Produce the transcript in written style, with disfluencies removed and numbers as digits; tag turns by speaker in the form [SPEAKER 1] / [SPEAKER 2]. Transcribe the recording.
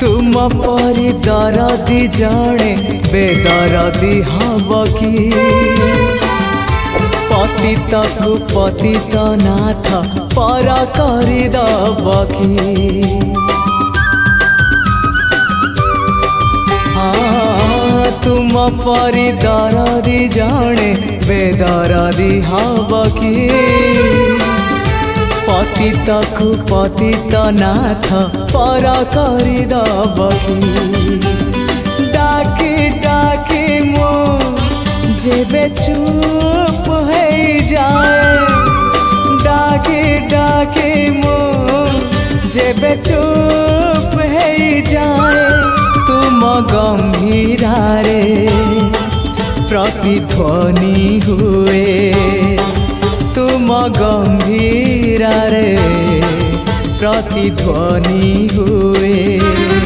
[SPEAKER 1] तुम परी दरदी जणे बेदरदी हब कि पतित को पतित नाथ पर करदब कि हाँ तुम परी दरदी जणे बेदरदी हब कि पतित को पतित नाथ पर करदब कि डाकी डाकी मो जेबे चुप हो जाए डाकी डाकी मो जेबे चुप हो जाए तुम गंभीरारे प्रतिध्वनि हुए तुम गंभीरारे प्रतिध्वनि हुए।